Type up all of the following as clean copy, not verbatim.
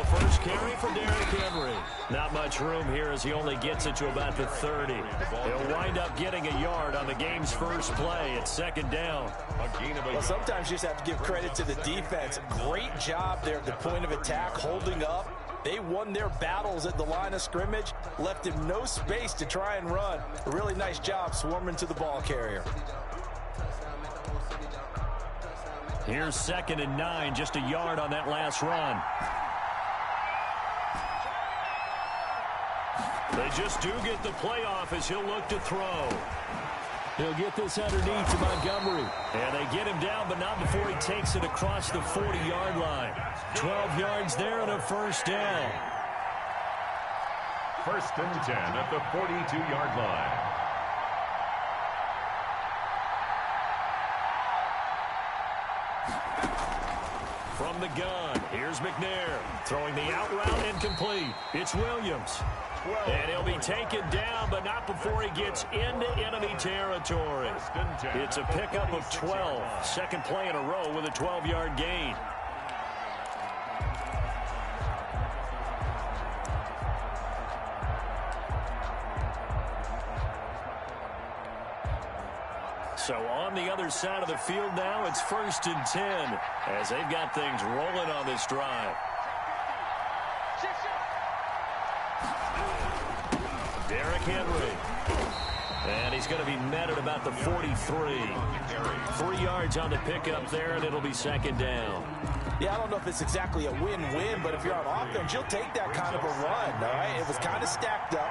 first carry for Derrick Henry. Not much room here as he only gets it to about the 30. He'll wind up getting a yard on the game's first play at second down. Well, sometimes you just have to give credit to the defense. Great job there at the point of attack, holding up. They won their battles at the line of scrimmage, left him no space to try and run. A really nice job swarming to the ball carrier. Here's 2nd and 9, just a yard on that last run. They just do get the play off as he'll look to throw. He'll get this underneath to Montgomery. And they get him down, but not before he takes it across the 40-yard line. 12 yards there and a first down. 1st and 10 at the 42-yard line. From the gun, here's McNair. Throwing the out route incomplete. It's Williams. And he'll be taken down, but not before he gets into enemy territory. It's a pickup of 12. Second play in a row with a 12-yard gain. So on the other side of the field now, it's 1st and 10 as they've got things rolling on this drive. Derrick Henry. And he's going to be met at about the 43. 3 yards on the pickup there, and it'll be second down. Yeah, I don't know if it's exactly a win-win, but if you're on offense, you'll take that kind of a run, all right? It was kind of stacked up,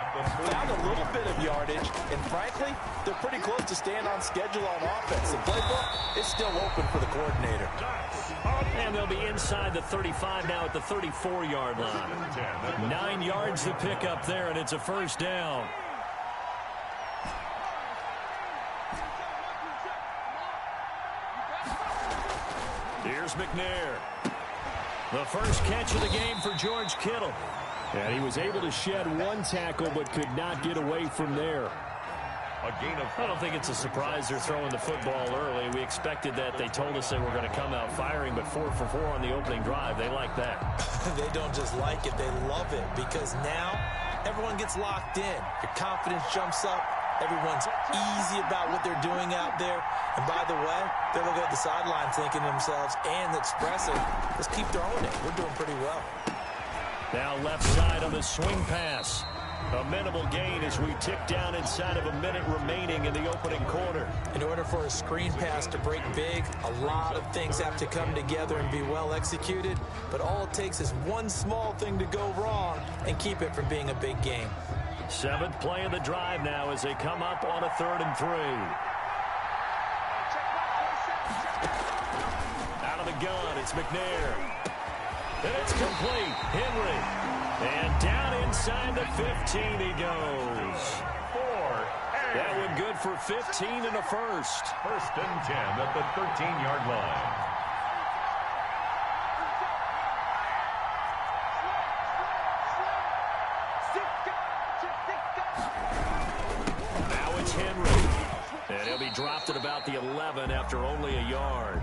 found a little bit of yardage, and frankly, they're pretty close to staying on schedule on offense. The playbook is still open for the coordinator. And they'll be inside the 35 now at the 34-yard line. 9 yards to pick up there, and it's a first down. Here's McNair. The first catch of the game for George Kittle. And he was able to shed one tackle but could not get away from there. I don't think it's a surprise they're throwing the football early. We expected that. They told us they were going to come out firing, but 4 for 4 on the opening drive. They like that. They don't just like it, they love it, because now everyone gets locked in. Your confidence jumps up. Everyone's easy about what they're doing out there. And by the way, they're looking at the sideline thinking to themselves and expressing, let's keep throwing it. We're doing pretty well. Now left side on the swing pass. A minimal gain as we tick down inside of a minute remaining in the opening quarter. In order for a screen pass to break big, a lot of things have to come together and be well executed. But all it takes is one small thing to go wrong and keep it from being a big game. 7th play of the drive now as they come up on a 3rd and 3. Out of the gun, it's McNair. And it's complete. Henry. And down inside the 15 he goes. 4. That one good for 15 and a first. 1st and 10 at the 13-yard line. Now it's Henry. And he'll be dropped at about the 11 after only a yard.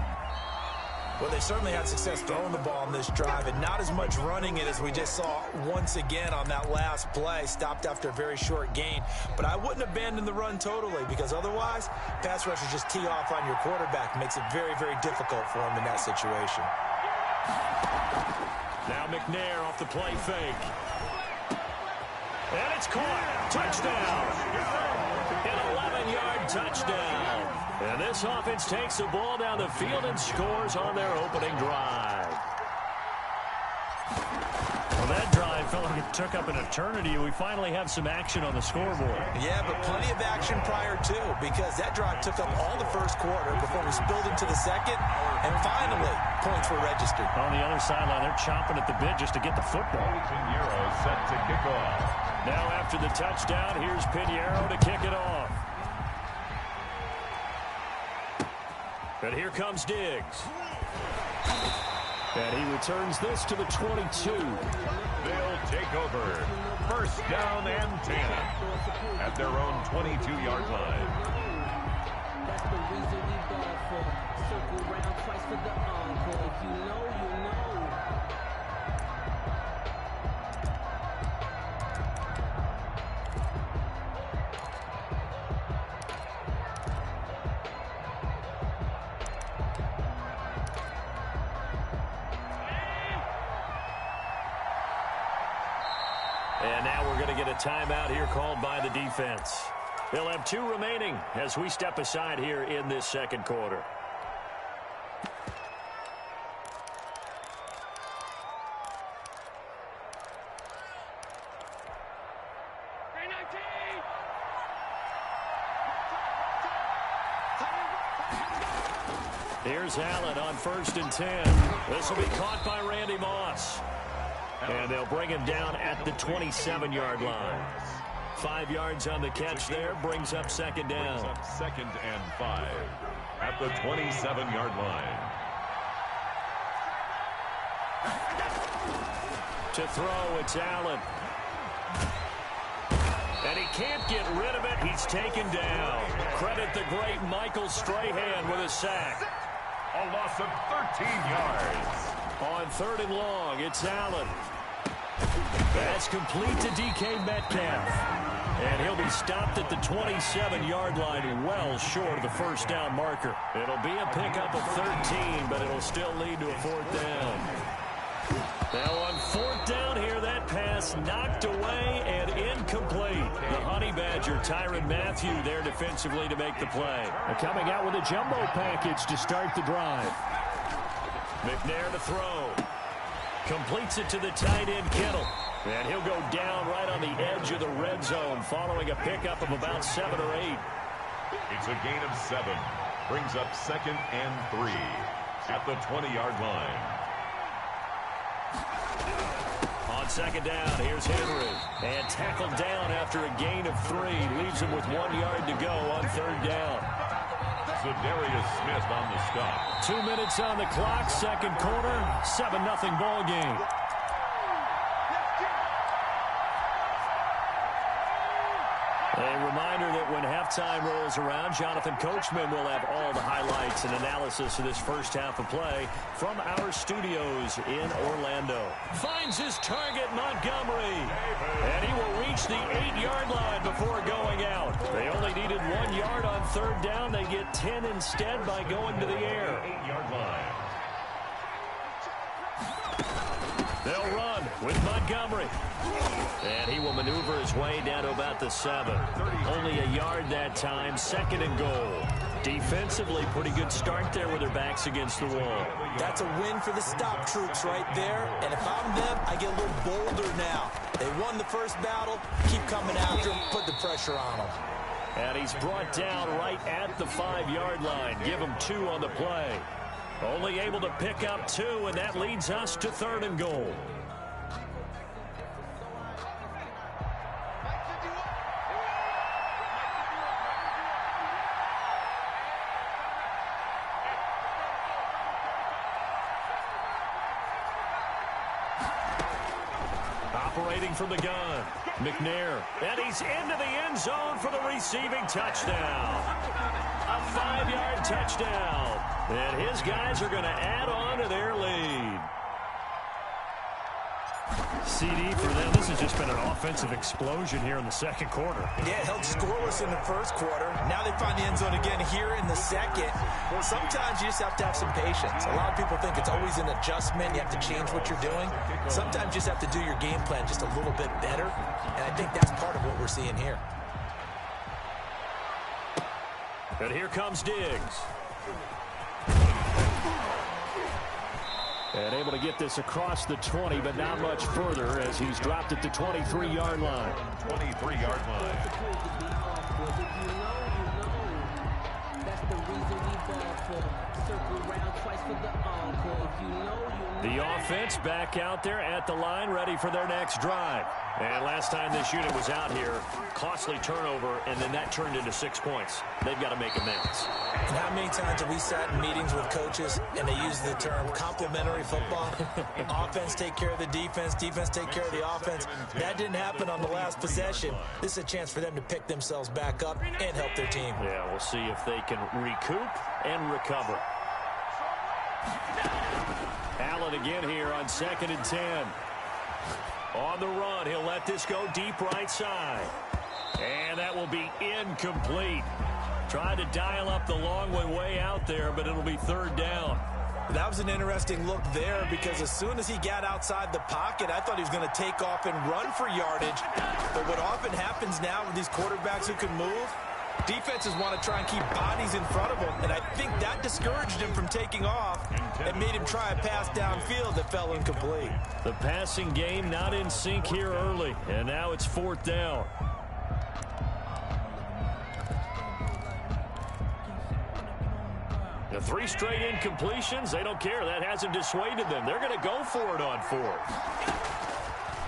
Well, they certainly had success throwing the ball on this drive, and not as much running it as we just saw once again on that last play. Stopped after a very short gain. But I wouldn't abandon the run totally, because otherwise, pass rushers just tee off on your quarterback. Makes it very, very difficult for him in that situation. Now McNair off the play fake. And it's caught. Touchdown. An 11-yard touchdown. And this offense takes the ball down the field and scores on their opening drive. Well, that drive felt like it took up an eternity. We finally have some action on the scoreboard. Yeah, but plenty of action prior to, because that drive took up all the first quarter before we spilled into the second, and finally, points were registered. On the other sideline, they're chomping at the bit just to get the football. Pinheiro set to kick off. Now after the touchdown, here's Pinheiro to kick it off. And here comes Diggs. And he returns this to the 22. They'll take over. 1st down and 10 at their own 22-yard line. That's the reason we ball for. Circle round twice for the encore. If you know, you know. And now we're going to get a timeout here called by the defense. They'll have 2 remaining as we step aside here in this second quarter. Here's Allen on 1st and 10. This will be caught by Randy Moss. And they'll bring him down at the 27-yard line. 5 yards on the catch there, brings up second down. Brings up 2nd and 5 at the 27-yard line. To throw, it's Allen. And he can't get rid of it. He's taken down. Credit the great Michael Strahan with a sack. A loss of 13 yards. On 3rd and long, it's Allen. That's complete to DK Metcalf. And he'll be stopped at the 27-yard line, well short of the first down marker. It'll be a pickup of 13, but it'll still lead to a 4th down. Now on 4th down here, that pass knocked away and incomplete. The Honey Badger, Tyrann Mathieu, there defensively to make the play. They're coming out with a jumbo package to start the drive. McNair to throw. Completes it to the tight end, Kittle. And he'll go down right on the edge of the red zone following a pickup of about 7 or 8. It's a gain of 7. Brings up 2nd and 3 at the 20-yard line. On 2nd down, here's Henry. And tackled down after a gain of 3. Leaves him with 1 yard to go on 3rd down. Zadarius Smith on the stop. 2 minutes on the clock, second quarter, 7-0 ball game. A reminder that when halftime rolls around, Jonathan Coachman will have all the highlights and analysis of this first half of play from our studios in Orlando. Finds his target, Montgomery. And he will reach the 8-yard line before going out. They only needed 1 yard on 3rd down. They get 10 instead by going to the air. 8-yard line. They'll run with Montgomery. And he will maneuver his way down to about the 7. Only a yard that time, 2nd and goal. Defensively, pretty good start there with their backs against the wall. That's a win for the stop troops right there. And if I'm them, I get a little bolder now. They won the first battle. Keep coming after them. Put the pressure on them. And he's brought down right at the 5-yard line. Give him 2 on the play. Only able to pick up 2, and that leads us to 3rd and goal. Operating from the gun, McNair. And he's into the end zone for the receiving touchdown. A 5-yard touchdown. And his guys are going to add on to their lead. CD for them. This has just been an offensive explosion here in the second quarter. Yeah, held scoreless in the first quarter. Now they find the end zone again here in the second. Sometimes you just have to have some patience. A lot of people think it's always an adjustment. You have to change what you're doing. Sometimes you just have to do your game plan just a little bit better. And I think that's part of what we're seeing here. And here comes Diggs. And able to get this across the 20, but not much further as he's dropped at the 23-yard line. 23-yard line. The offense back out there at the line, ready for their next drive. And last time this unit was out here, costly turnover, and then that turned into 6 points. They've got to make amends. And how many times have we sat in meetings with coaches and they use the term complementary football? Offense take care of the defense, defense take care of the offense. That didn't happen on the last possession. This is a chance for them to pick themselves back up and help their team. Yeah, we'll see if they can recoup and recover. Allen again here on 2nd and 10. On the run, he'll let this go deep right side. And that will be incomplete. Tried to dial up the long one way out there, but it'll be 3rd down. That was an interesting look there because as soon as he got outside the pocket, I thought he was going to take off and run for yardage. But what often happens now with these quarterbacks who can move, defenses want to try and keep bodies in front of them, and I think that discouraged him from taking off and made him try a pass downfield that fell incomplete. The passing game not in sync here early, and now it's 4th down. The 3 straight incompletions, they don't care. That hasn't dissuaded them. They're going to go for it on 4th.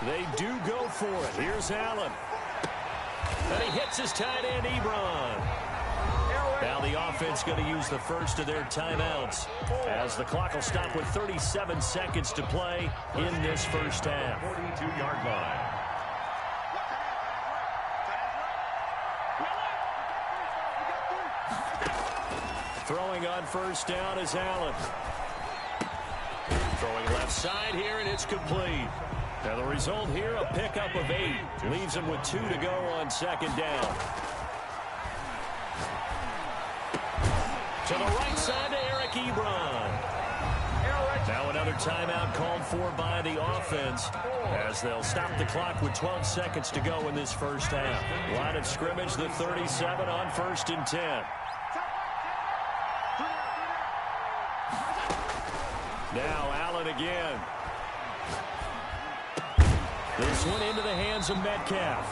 They do go for it. Here's Allen. And he hits his tight end, Ebron. Now the offense going to use the first of their timeouts as the clock will stop with 37 seconds to play in this first half. 42-yard line. Throwing on first down is Allen. Throwing left side here, and it's complete. Now the result here, a pickup of 8. Leaves him with 2 to go on 2nd down. To the right side to Eric Ebron. Now another timeout called for by the offense as they'll stop the clock with 12 seconds to go in this first half. Line of scrimmage, the 37 on 1st and 10. Now Allen again. This one into the hands of Metcalf.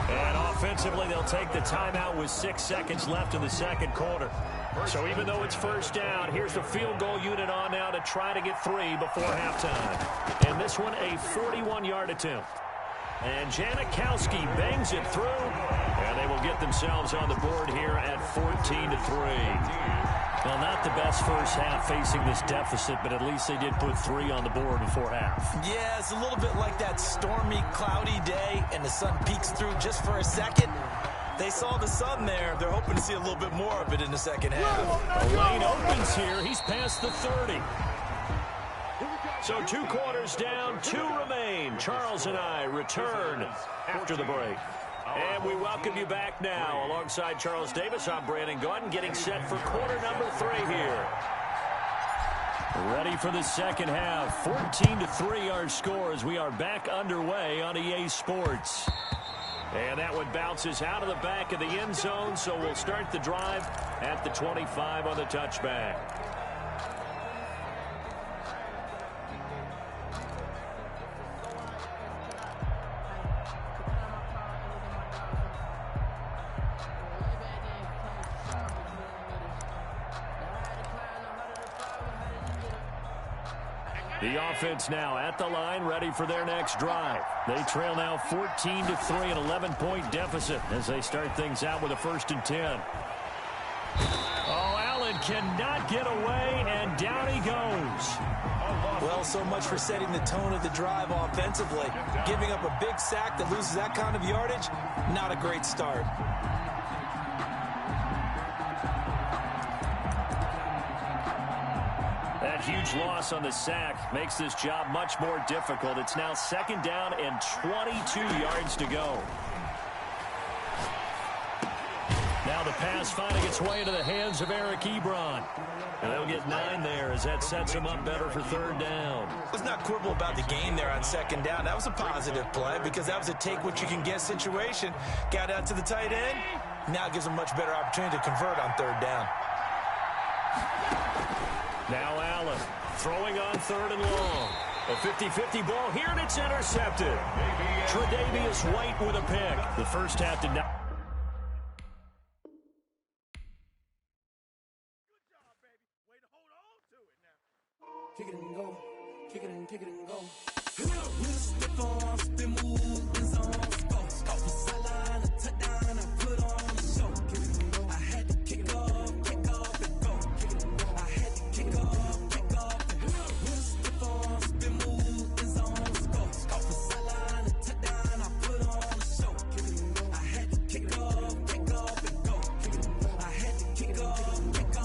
And offensively, they'll take the timeout with 6 seconds left in the second quarter. So even though it's first down, here's the field goal unit on now to try to get 3 before halftime. And this one, a 41-yard attempt. And Janikowski bangs it through. And they will get themselves on the board here at 14-3. Well, not the best first half facing this deficit, but at least they did put 3 on the board before half. Yeah, it's a little bit like that stormy, cloudy day, and the sun peeks through just for a second. They saw the sun there. They're hoping to see a little bit more of it in the second half. The lane opens here. He's past the 30. So 2 quarters down, 2 remain. Charles and I return after the break. And we welcome you back now. Alongside Charles Davis, I'm Brandon Gordon, getting set for quarter number 3 here. Ready for the second half. 14-3 our score as we are back underway on EA Sports. And that one bounces out of the back of the end zone, so we'll start the drive at the 25 on the touchback. The offense now at the line, ready for their next drive. They trail now 14-3, an 11-point deficit as they start things out with a 1st and 10. Oh, Allen cannot get away, and down he goes. Well, so much for setting the tone of the drive offensively. Giving up a big sack that loses that kind of yardage, not a great start. That huge loss on the sack makes this job much more difficult. It's now 2nd down and 22 yards to go. Now the pass finding its way into the hands of Eric Ebron. And they'll get 9 there as that sets him up better for 3rd down. Let's not quibble about the gain there on 2nd down. That was a positive play because that was a take-what-you-can-get situation. Got out to the tight end. Now it gives him much better opportunity to convert on 3rd down. Now Allen throwing on 3rd and long. A 50-50 ball here, and it's intercepted. Tre'Davious White with a pick. The first half did not. Kick it and go. Kick it and kick it and go. With stiff arms, spin move, and zones. Go. Off the sideline, a touchdown, I put on the show. Kick it and go. I had to kick off and go. Kick it and go. I had to kick off and go. With stiff arms, spin move, and zones. Go. Off the sideline, a touchdown, I put on the show. Kick it and go. I had to kick off and go. Kick it and go. I had to kick off and go.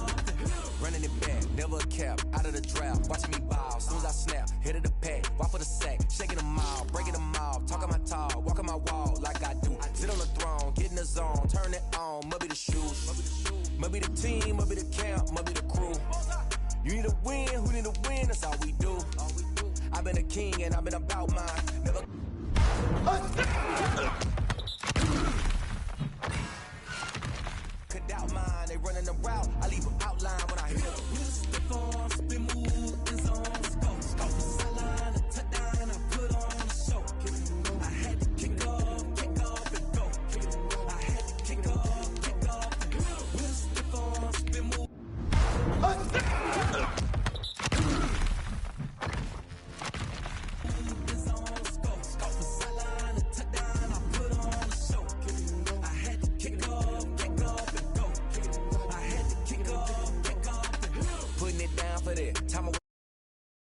Running it back, never a cap, out of the draft, watching me bow, soon as I snap, hit of the pack, walk for the sack, shaking them out, breaking them out, talking my talk, walking my wall like I do, sit on the throne, get in the zone, turn it on, maybe the shoes, maybe the team, maybe the camp, maybe the crew, You need a win, who need a win? That's all we do. I've been a king and I've been about mine. Never. Could doubt mine, they running the route. I leave them outline when I hit them. Step on, spin move, and zones, go. Off the sideline, a touchdown, I put on a show. I had to kick off, and go. I had to kick off, and go. We'll step on, spin move. Time